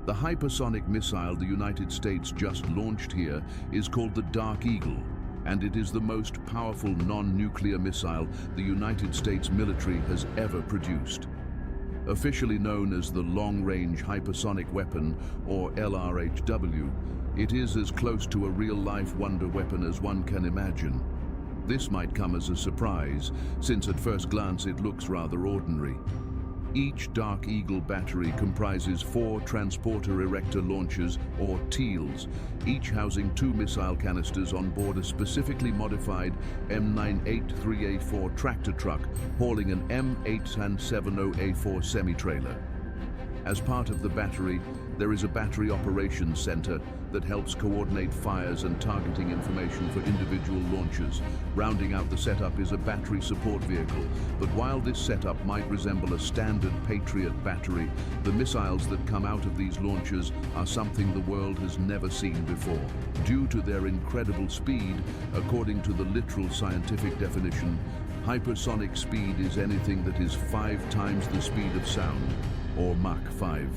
The hypersonic missile the United States just launched here is called the Dark Eagle, and it is the most powerful non-nuclear missile the United States military has ever produced. Officially known as the Long-Range Hypersonic Weapon, or LRHW, it is as close to a real-life wonder weapon as one can imagine. This might come as a surprise, since at first glance it looks rather ordinary. Each Dark Eagle battery comprises 4 transporter erector launchers, or TELs, each housing 2 missile canisters on board a specifically modified M983A4 tractor truck hauling an M870A4 semi-trailer. As part of the battery, there is a battery operations center that helps coordinate fires and targeting information for individual launchers. Rounding out the setup is a battery support vehicle, but while this setup might resemble a standard Patriot battery, the missiles that come out of these launchers are something the world has never seen before. Due to their incredible speed, according to the literal scientific definition, hypersonic speed is anything that is 5 times the speed of sound, or Mach 5.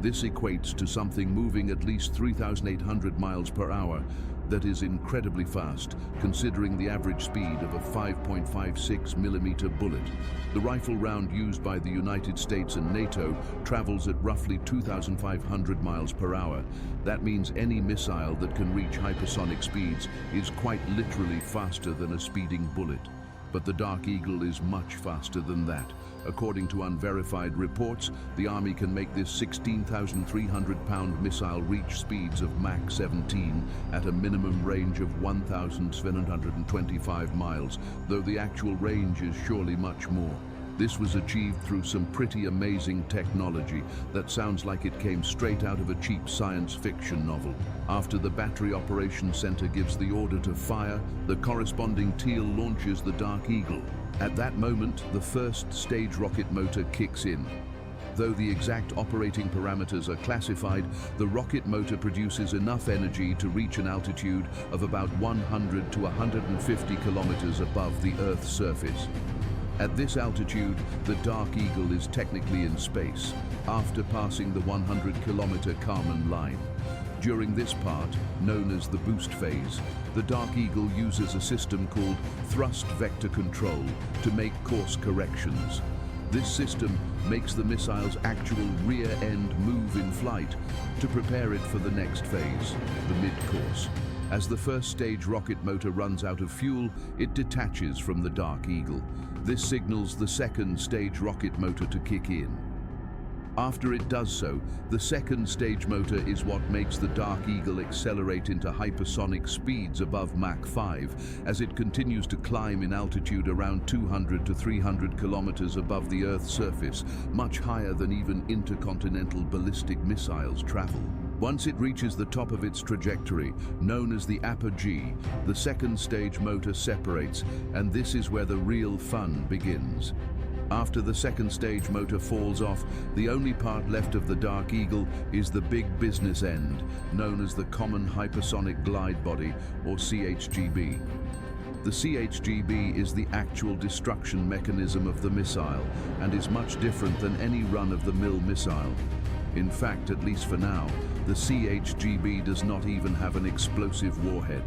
This equates to something moving at least 3,800 miles per hour. That is incredibly fast, considering the average speed of a 5.56 millimeter bullet. The rifle round used by the United States and NATO travels at roughly 2,500 miles per hour. That means any missile that can reach hypersonic speeds is quite literally faster than a speeding bullet. But the Dark Eagle is much faster than that. According to unverified reports, the Army can make this 16,300-pound missile reach speeds of Mach 17 at a minimum range of 1,725 miles, though the actual range is surely much more. This was achieved through some pretty amazing technology that sounds like it came straight out of a cheap science fiction novel. After the Battery Operations Center gives the order to fire, the corresponding TEL launches the Dark Eagle. At that moment, the first stage rocket motor kicks in. Though the exact operating parameters are classified, the rocket motor produces enough energy to reach an altitude of about 100 to 150 kilometers above the Earth's surface. At this altitude, the Dark Eagle is technically in space, after passing the 100-kilometer Kármán line. During this part, known as the boost phase, the Dark Eagle uses a system called thrust vector control to make course corrections. This system makes the missile's actual rear end move in flight to prepare it for the next phase, the mid-course. As the first stage rocket motor runs out of fuel, it detaches from the Dark Eagle. This signals the second stage rocket motor to kick in. After it does so, the second stage motor is what makes the Dark Eagle accelerate into hypersonic speeds above Mach 5 as it continues to climb in altitude around 200 to 300 kilometers above the Earth's surface, much higher than even intercontinental ballistic missiles travel. Once it reaches the top of its trajectory, known as the apogee, the second stage motor separates, and this is where the real fun begins. After the second stage motor falls off, the only part left of the Dark Eagle is the big business end, known as the Common Hypersonic Glide Body, or CHGB. The CHGB is the actual destruction mechanism of the missile and is much different than any run-of-the-mill missile. In fact, at least for now, the CHGB does not even have an explosive warhead.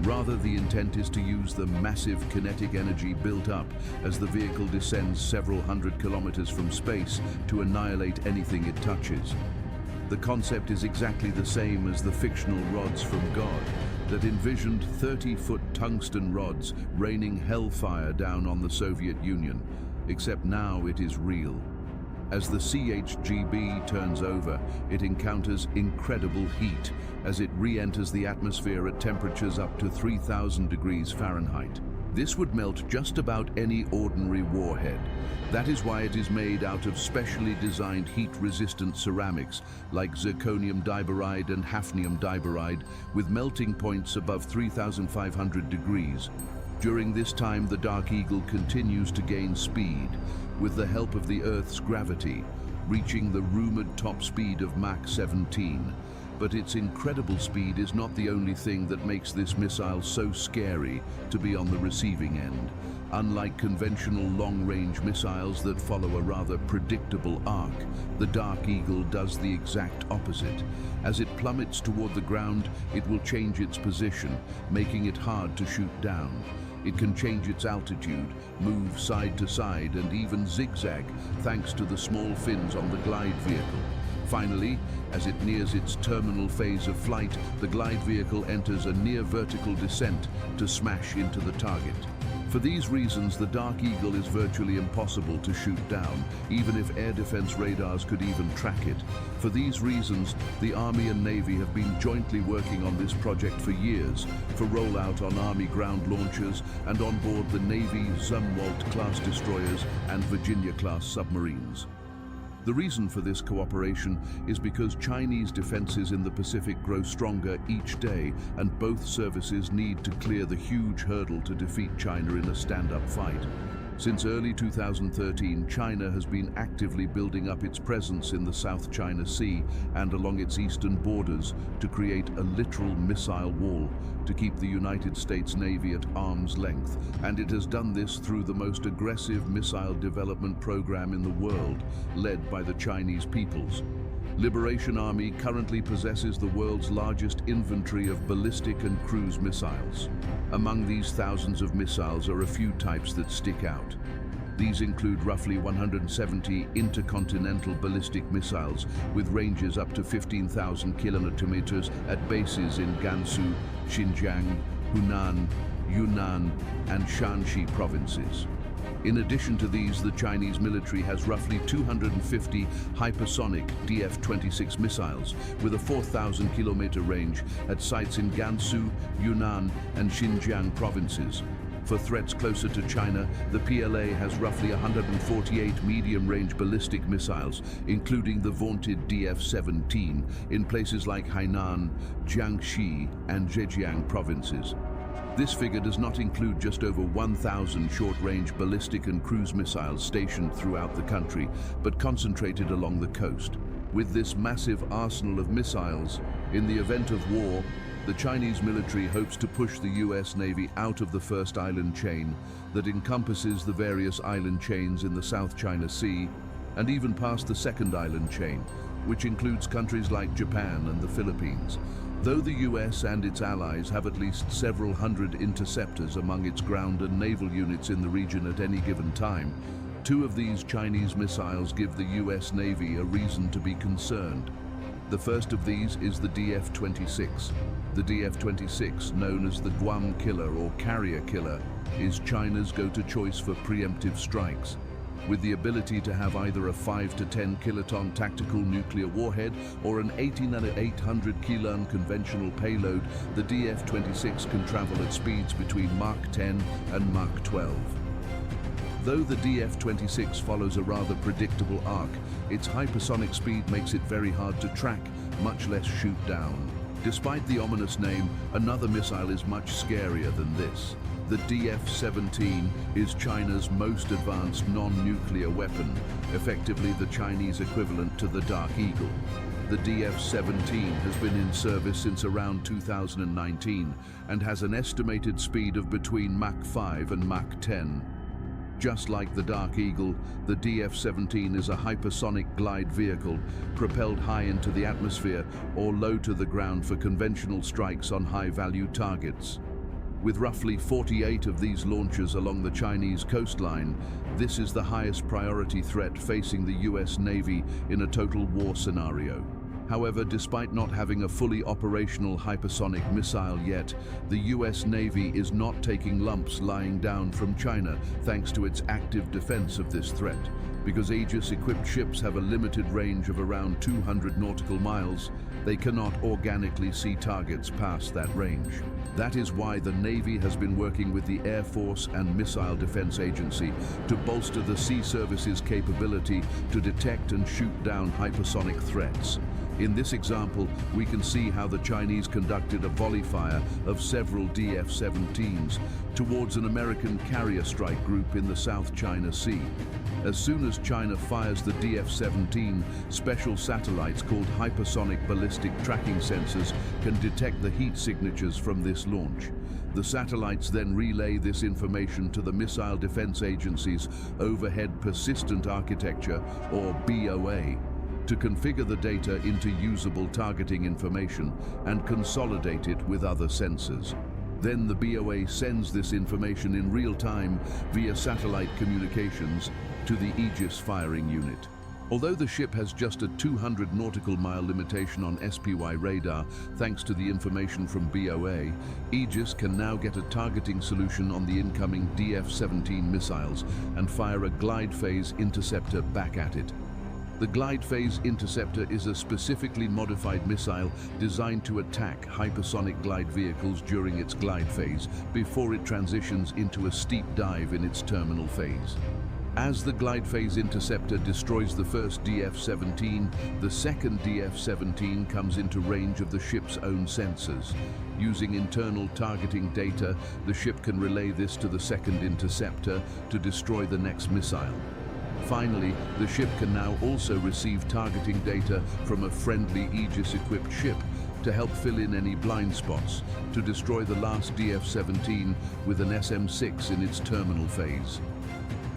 Rather, the intent is to use the massive kinetic energy built up as the vehicle descends several hundred kilometers from space to annihilate anything it touches. The concept is exactly the same as the fictional rods from God that envisioned 30-foot tungsten rods raining hellfire down on the Soviet Union, except now it is real. As the CHGB turns over, it encounters incredible heat as it re-enters the atmosphere at temperatures up to 3,000 degrees Fahrenheit. This would melt just about any ordinary warhead. That is why it is made out of specially designed heat-resistant ceramics like zirconium diboride and hafnium diboride with melting points above 3,500 degrees. During this time, the Dark Eagle continues to gain speed with the help of the Earth's gravity, reaching the rumored top speed of Mach 17. But its incredible speed is not the only thing that makes this missile so scary to be on the receiving end. Unlike conventional long-range missiles that follow a rather predictable arc, the Dark Eagle does the exact opposite. As it plummets toward the ground, it will change its position, making it hard to shoot down. It can change its altitude, move side to side, and even zigzag, thanks to the small fins on the glide vehicle. Finally, as it nears its terminal phase of flight, the glide vehicle enters a near-vertical descent to smash into the target. For these reasons, the Dark Eagle is virtually impossible to shoot down, even if air defense radars could even track it. For these reasons, the Army and Navy have been jointly working on this project for years, for rollout on Army ground launchers and on board the Navy Zumwalt-class destroyers and Virginia-class submarines. The reason for this cooperation is because Chinese defenses in the Pacific grow stronger each day, and both services need to clear the huge hurdle to defeat China in a stand-up fight. Since early 2013, China has been actively building up its presence in the South China Sea and along its eastern borders to create a literal missile wall to keep the United States Navy at arm's length, and it has done this through the most aggressive missile development program in the world, led by the Chinese People's Liberation Army currently possesses the world's largest inventory of ballistic and cruise missiles. Among these thousands of missiles are a few types that stick out. These include roughly 170 intercontinental ballistic missiles with ranges up to 15,000 kilometers at bases in Gansu, Xinjiang, Hunan, Yunnan, and Shanxi provinces. In addition to these, the Chinese military has roughly 250 hypersonic DF-26 missiles with a 4,000-kilometer range at sites in Gansu, Yunnan, and Xinjiang provinces. For threats closer to China, the PLA has roughly 148 medium-range ballistic missiles, including the vaunted DF-17, in places like Hainan, Jiangxi, and Zhejiang provinces. This figure does not include just over 1,000 short-range ballistic and cruise missiles stationed throughout the country, but concentrated along the coast. With this massive arsenal of missiles, in the event of war, the Chinese military hopes to push the US Navy out of the first island chain that encompasses the various island chains in the South China Sea, and even past the second island chain, which includes countries like Japan and the Philippines. Though the US and its allies have at least several hundred interceptors among its ground and naval units in the region at any given time, two of these Chinese missiles give the US Navy a reason to be concerned. The first of these is the DF-26. The DF-26, known as the Guam Killer or Carrier Killer, is China's go-to choice for preemptive strikes. With the ability to have either a 5 to 10 kiloton tactical nuclear warhead or an 800 kilon conventional payload, the DF-26 can travel at speeds between Mach 10 and Mach 12. Though the DF-26 follows a rather predictable arc, its hypersonic speed makes it very hard to track, much less shoot down. Despite the ominous name, another missile is much scarier than this. The DF-17 is China's most advanced non-nuclear weapon, effectively the Chinese equivalent to the Dark Eagle. The DF-17 has been in service since around 2019 and has an estimated speed of between Mach 5 and Mach 10. Just like the Dark Eagle, the DF-17 is a hypersonic glide vehicle propelled high into the atmosphere or low to the ground for conventional strikes on high-value targets. With roughly 48 of these launchers along the Chinese coastline, this is the highest priority threat facing the US Navy in a total war scenario. However, despite not having a fully operational hypersonic missile yet, the US Navy is not taking lumps lying down from China thanks to its active defense of this threat. Because Aegis-equipped ships have a limited range of around 200 nautical miles, they cannot organically see targets past that range. That is why the Navy has been working with the Air Force and Missile Defense Agency to bolster the Sea Service's capability to detect and shoot down hypersonic threats. In this example, we can see how the Chinese conducted a volley fire of several DF-17s towards an American carrier strike group in the South China Sea. As soon as China fires the DF-17, special satellites called hypersonic ballistic tracking sensors can detect the heat signatures from this launch. The satellites then relay this information to the Missile Defense Agency's Overhead Persistent Architecture, or BOA, to configure the data into usable targeting information and consolidate it with other sensors. Then the BOA sends this information in real time via satellite communications to the Aegis firing unit. Although the ship has just a 200 nautical mile limitation on SPY radar, thanks to the information from BOA, Aegis can now get a targeting solution on the incoming DF-17 missiles and fire a glide phase interceptor back at it. The glide phase interceptor is a specifically modified missile designed to attack hypersonic glide vehicles during its glide phase before it transitions into a steep dive in its terminal phase. As the glide phase interceptor destroys the first DF-17, the second DF-17 comes into range of the ship's own sensors. Using internal targeting data, the ship can relay this to the second interceptor to destroy the next missile. Finally, the ship can now also receive targeting data from a friendly Aegis-equipped ship to help fill in any blind spots, to destroy the last DF-17 with an SM-6 in its terminal phase.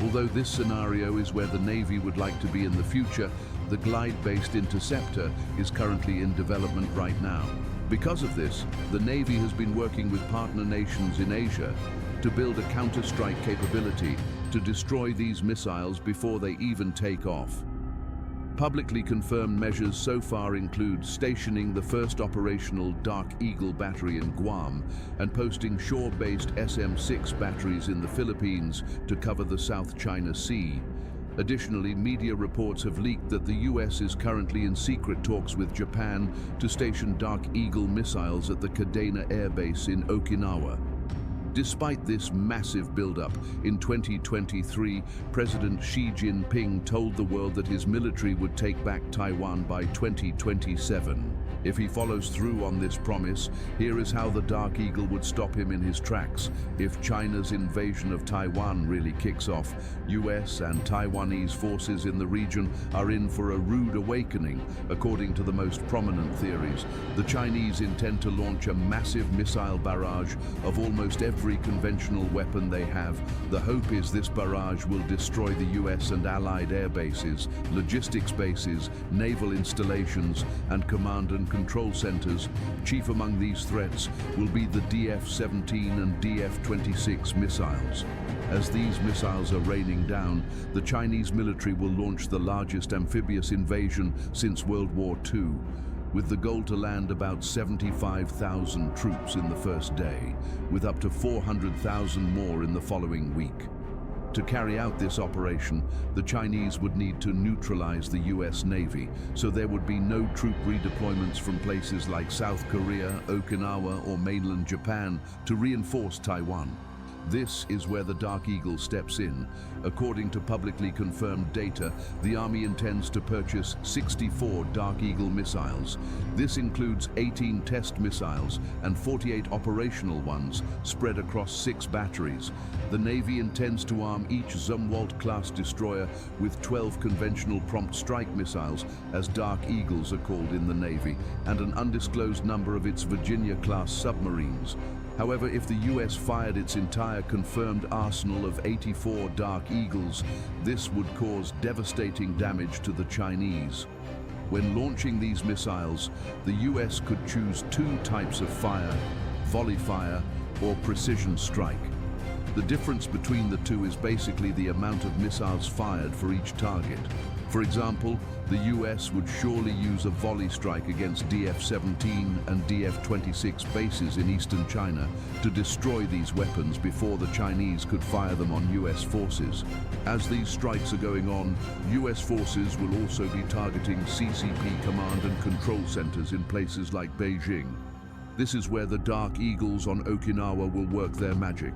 Although this scenario is where the Navy would like to be in the future, the glide-based interceptor is currently in development right now. Because of this, the Navy has been working with partner nations in Asia to build a counter-strike capability to destroy these missiles before they even take off. Publicly confirmed measures so far include stationing the first operational Dark Eagle battery in Guam and posting shore-based SM-6 batteries in the Philippines to cover the South China Sea. Additionally, media reports have leaked that the US is currently in secret talks with Japan to station Dark Eagle missiles at the Kadena Air Base in Okinawa. Despite this massive buildup, in 2023, President Xi Jinping told the world that his military would take back Taiwan by 2027. If he follows through on this promise, here is how the Dark Eagle would stop him in his tracks. If China's invasion of Taiwan really kicks off, US and Taiwanese forces in the region are in for a rude awakening. According to the most prominent theories, the Chinese intend to launch a massive missile barrage of almost every conventional weapon they have. The hope is this barrage will destroy the US and allied air bases, logistics bases, naval installations, and command and control centers. Chief among these threats will be the DF-17 and DF-26 missiles. As these missiles are raining down, the Chinese military will launch the largest amphibious invasion since World War II, with the goal to land about 75,000 troops in the first day, with up to 400,000 more in the following week. To carry out this operation, the Chinese would need to neutralize the US Navy, so there would be no troop redeployments from places like South Korea, Okinawa, or mainland Japan to reinforce Taiwan. This is where the Dark Eagle steps in. According to publicly confirmed data, the Army intends to purchase 64 Dark Eagle missiles. This includes 18 test missiles and 48 operational ones spread across 6 batteries. The Navy intends to arm each Zumwalt-class destroyer with 12 conventional prompt strike missiles, as Dark Eagles are called in the Navy, and an undisclosed number of its Virginia-class submarines. However, if the US fired its entire confirmed arsenal of 84 Dark Eagles, this would cause devastating damage to the Chinese. When launching these missiles, the US could choose 2 types of fire: volley fire or precision strike. The difference between the two is basically the amount of missiles fired for each target. For example, the US would surely use a volley strike against DF-17 and DF-26 bases in eastern China to destroy these weapons before the Chinese could fire them on US forces. As these strikes are going on, US forces will also be targeting CCP command and control centers in places like Beijing. This is where the Dark Eagles on Okinawa will work their magic.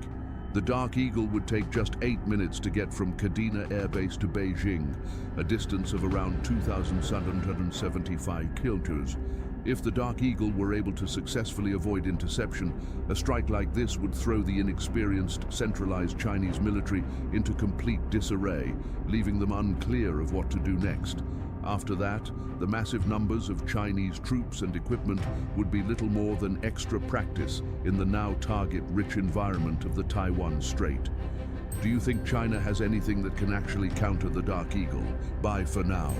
The Dark Eagle would take just 8 minutes to get from Kadena Air Base to Beijing, a distance of around 2,775 kilometers. If the Dark Eagle were able to successfully avoid interception, a strike like this would throw the inexperienced, centralized Chinese military into complete disarray, leaving them unclear of what to do next. After that, the massive numbers of Chinese troops and equipment would be little more than extra practice in the now target-rich environment of the Taiwan Strait. Do you think China has anything that can actually counter the Dark Eagle? Bye for now.